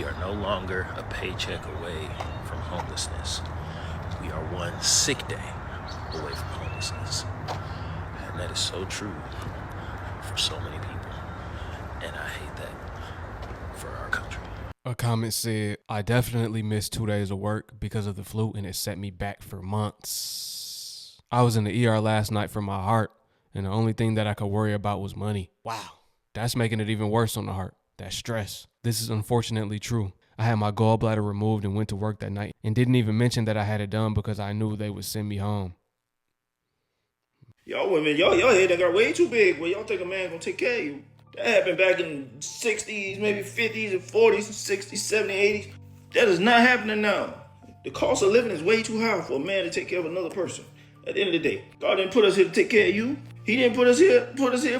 are no longer a paycheck away from homelessness. We are one sick day away from homelessness. And that is so true for so many people. And I hate that for our country. A comment said, I definitely missed 2 days of work because of the flu and it set me back for months. I was in the ER last night for my heart and the only thing that I could worry about was money. Wow, that's making it even worse on the heart. That stress. This is unfortunately true. I had my gallbladder removed and went to work that night and didn't even mention that I had it done because I knew they would send me home. Y'all women, y'all head that got way too big where y'all think a man gonna take care of you. That happened back in the 60s, maybe 50s and 40s and 60s, 70s, 80s. That is not happening now. The cost of living is way too high for a man to take care of another person. At the end of the day, God didn't put us here to take care of you. He didn't put us here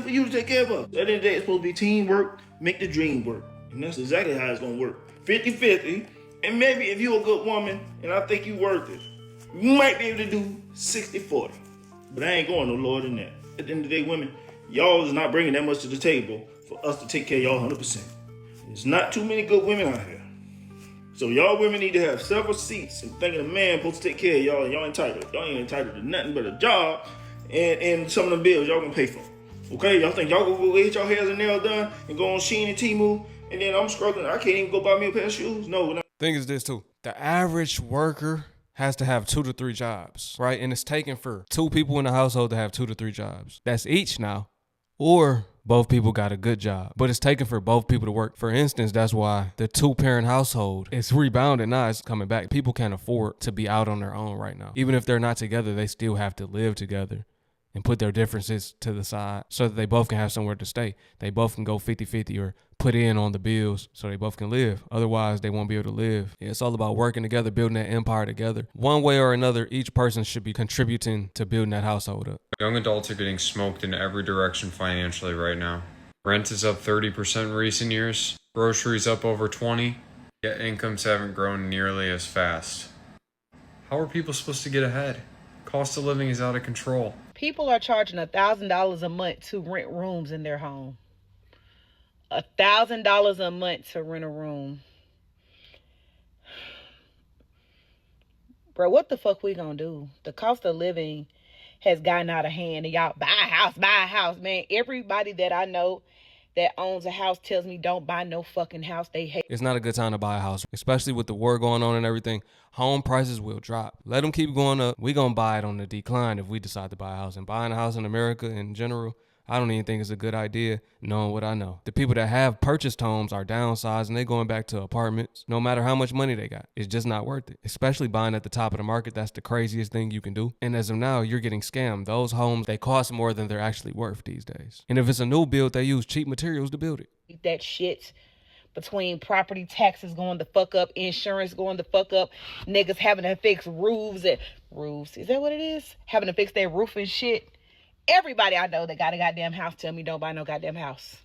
for you to take care of us. At the end of the day, it's supposed to be teamwork, make the dream work. And that's exactly how it's gonna work. 50-50, and maybe if you're a good woman and I think you're worth it, you might be able to do 60-40. But I ain't going no lower than that. At the end of the day, women, y'all is not bringing that much to the table for us to take care of y'all 100%. There's not too many good women out here. So y'all women need to have several seats and thinking a man supposed to take care of y'all and y'all entitled. Y'all ain't entitled to nothing but a job and some of the bills y'all gonna pay for. Okay, y'all think y'all gonna go get your hairs and nails done and go on Shein and Temu and then I'm struggling. I can't even go buy me a pair of shoes. No. Thing is this too. The average worker has to have 2 to 3 jobs, right? And it's taken for 2 people in the household to have 2 to 3 jobs. That's each now. Or both people got a good job, but it's taken for both people to work. For instance, that's why the 2-parent household is rebounding now. It's coming back. People can't afford to be out on their own right now. Even if they're not together, they still have to live together and put their differences to the side so that they both can have somewhere to stay. They both can go 50-50 or put in on the bills so they both can live. Otherwise, they won't be able to live. Yeah, it's all about working together, building that empire together. One way or another, each person should be contributing to building that household up. Young adults are getting smoked in every direction financially right now. Rent is up 30% in recent years, groceries up over 20%, yet incomes haven't grown nearly as fast. How are people supposed to get ahead? Cost of living is out of control. People are charging $1,000 a month to rent rooms in their home. $1,000 a month to rent a room. Bro, what the fuck we gonna do? The cost of living has gotten out of hand. And y'all, buy a house. Man, everybody that I know that owns a house tells me don't buy no fucking house. They hate. It's not a good time to buy a house, especially with the war going on and everything. Home prices will drop. Let them keep going up. We gonna buy it on the decline if we decide to buy a house. And buying a house in America in general, I don't even think it's a good idea, knowing what I know. The people that have purchased homes are downsizing. They're going back to apartments, no matter how much money they got. It's just not worth it, especially buying at the top of the market. That's the craziest thing you can do. And as of now, you're getting scammed. Those homes, they cost more than they're actually worth these days. And if it's a new build, they use cheap materials to build it. That shit between property taxes going the fuck up, insurance going the fuck up, niggas having to fix roofs. Is that what it is? Having to fix their roof and shit. Everybody I know that got a goddamn house tell me don't buy no goddamn house.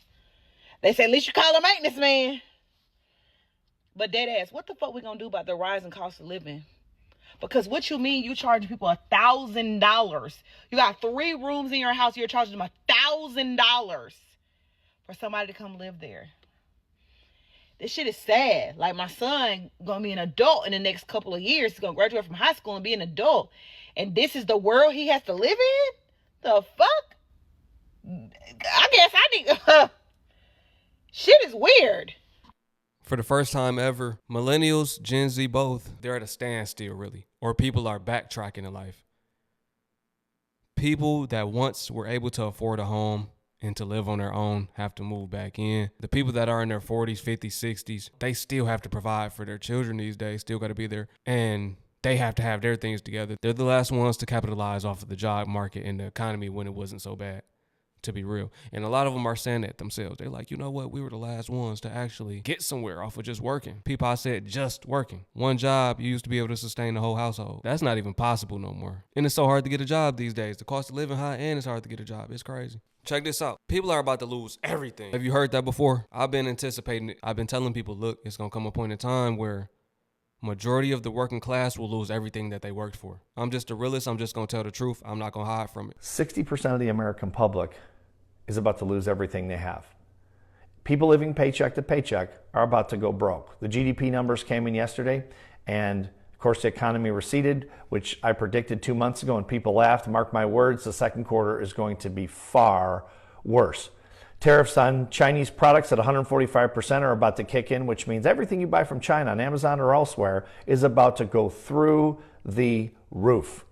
They say at least you call a maintenance man. But dead ass, what the fuck we gonna do about the rising cost of living? Because what you mean you charging people $1,000? You got 3 rooms in your house, you're charging them $1,000 for somebody to come live there. This shit is sad. Like, my son gonna be an adult in the next couple of years. He's gonna graduate from high school and be an adult. And this is the world he has to live in? The fuck? I guess I need... shit is weird. For the first time ever, millennials, Gen Z both, they're at a standstill, really. Or people are backtracking in life. People that once were able to afford a home and to live on their own have to move back in. The people that are in their 40s, 50s, 60s, they still have to provide for their children these days, still got to be there. And they have to have their things together. They're the last ones to capitalize off of the job market and the economy when it wasn't so bad, to be real. And a lot of them are saying that themselves. They're like, you know what? We were the last ones to actually get somewhere off of just working. People, I said just working. One job, you used to be able to sustain the whole household. That's not even possible no more. And it's so hard to get a job these days. The cost of living high and it's hard to get a job. It's crazy. Check this out. People are about to lose everything. Have you heard that before? I've been anticipating it. I've been telling people, look, it's going to come a point in time where majority of the working class will lose everything that they worked for. I'm just a realist. I'm just going to tell the truth. I'm not going to hide from it. 60% of the American public is about to lose everything they have. People living paycheck to paycheck are about to go broke. The GDP numbers came in yesterday, and of course the economy receded, which I predicted 2 months ago, and people laughed. Mark my words, the second quarter is going to be far worse. Tariffs on Chinese products at 145% are about to kick in, which means everything you buy from China on Amazon or elsewhere is about to go through the roof.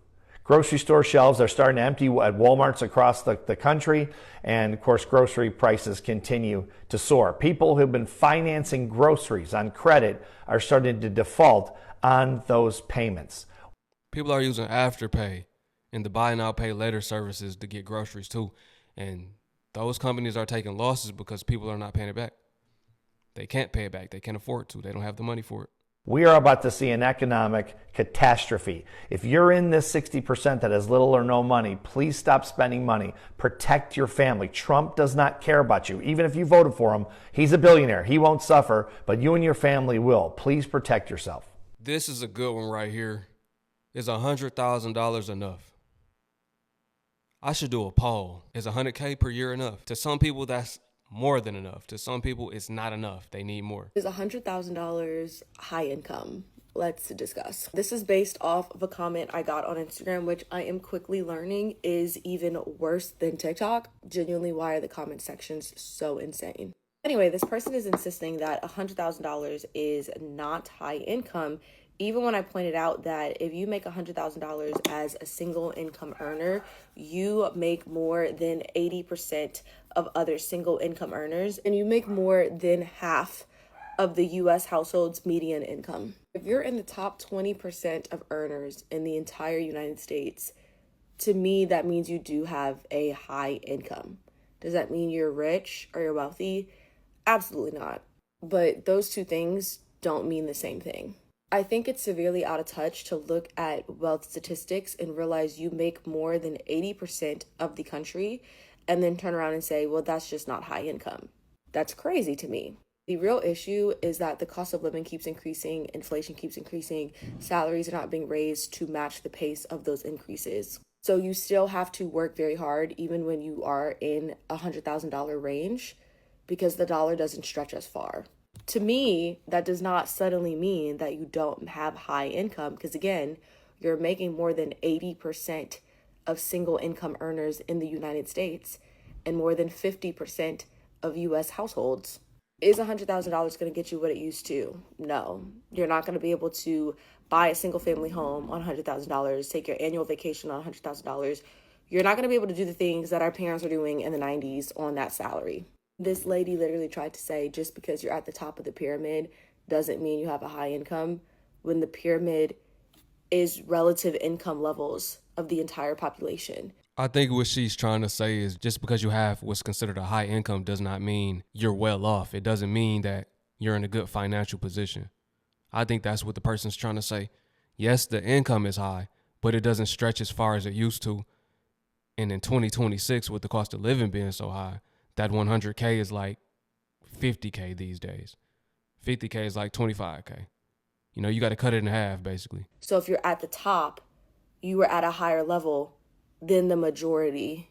Grocery store shelves are starting to empty at Walmarts across the country, and of course grocery prices continue to soar. People who've been financing groceries on credit are starting to default on those payments. People are using Afterpay and the buy now pay later services to get groceries too, and those companies are taking losses because people are not paying it back. They can't pay it back. They can't afford to. They don't have the money for it. We are about to see an economic catastrophe. If you're in this 60% that has little or no money, please stop spending money. Protect your family. Trump does not care about you. Even if you voted for him, he's a billionaire. He won't suffer, but you and your family will. Please protect yourself. This is a good one right here. Is $100,000 enough? I should do a poll. Is $100K per year enough? To some people, that's more than enough. To some people, it's not enough. They need more. Is $100,000 high income? Let's discuss. This is based off of a comment I got on Instagram, which I am quickly learning is even worse than TikTok. Genuinely, why are the comment sections so insane? Anyway, this person is insisting that $100,000 is not high income, even when I pointed out that if you make $100,000 as a single income earner, you make more than 80% of other single income earners, and you make more than half of the US household's median income. If you're in the top 20% of earners in the entire United States, to me, that means you do have a high income. Does that mean you're rich or you're wealthy? Absolutely not. But those two things don't mean the same thing. I think it's severely out of touch to look at wealth statistics and realize you make more than 80% of the country and then turn around and say, well, that's just not high income. That's crazy to me. The real issue is that the cost of living keeps increasing, inflation keeps increasing, salaries are not being raised to match the pace of those increases. So you still have to work very hard even when you are in $100,000 range because the dollar doesn't stretch as far. To me, that does not suddenly mean that you don't have high income because, again, you're making more than 80% of single income earners in the United States and more than 50% of U.S. households. Is $100,000 going to get you what it used to? No. You're not going to be able to buy a single family home on $100,000, take your annual vacation on $100,000. You're not going to be able to do the things that our parents were doing in the 90s on that salary. This lady literally tried to say just because you're at the top of the pyramid doesn't mean you have a high income when the pyramid is relative income levels of the entire population. I think what she's trying to say is just because you have what's considered a high income does not mean you're well off. It doesn't mean that you're in a good financial position. I think that's what the person's trying to say. Yes, the income is high, but it doesn't stretch as far as it used to. And in 2026, with the cost of living being so high, that 100K is like 50K these days. 50K is like 25K. You know, you got to cut it in half, basically. So if you're at the top, you were at a higher level than the majority.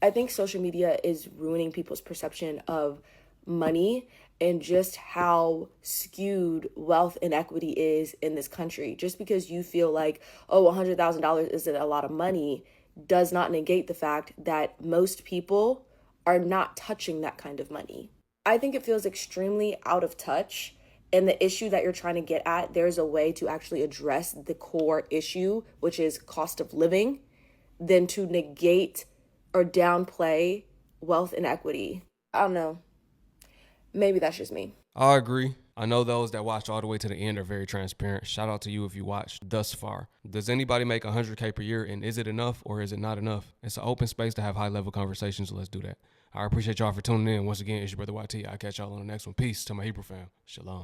I think social media is ruining people's perception of money and just how skewed wealth inequity is in this country. Just because you feel like, oh, $100,000 isn't a lot of money does not negate the fact that most people are not touching that kind of money. I think it feels extremely out of touch. And the issue that you're trying to get at, there's a way to actually address the core issue, which is cost of living, than to negate or downplay wealth inequity. I don't know. Maybe that's just me. I agree. I know those that watch all the way to the end are very transparent. Shout out to you if you watched thus far. Does anybody make 100K per year, and is it enough or is it not enough? It's an open space to have high-level conversations, so let's do that. I appreciate y'all for tuning in. Once again, it's your brother YT. I'll catch y'all on the next one. Peace to my Hebrew fam. Shalom.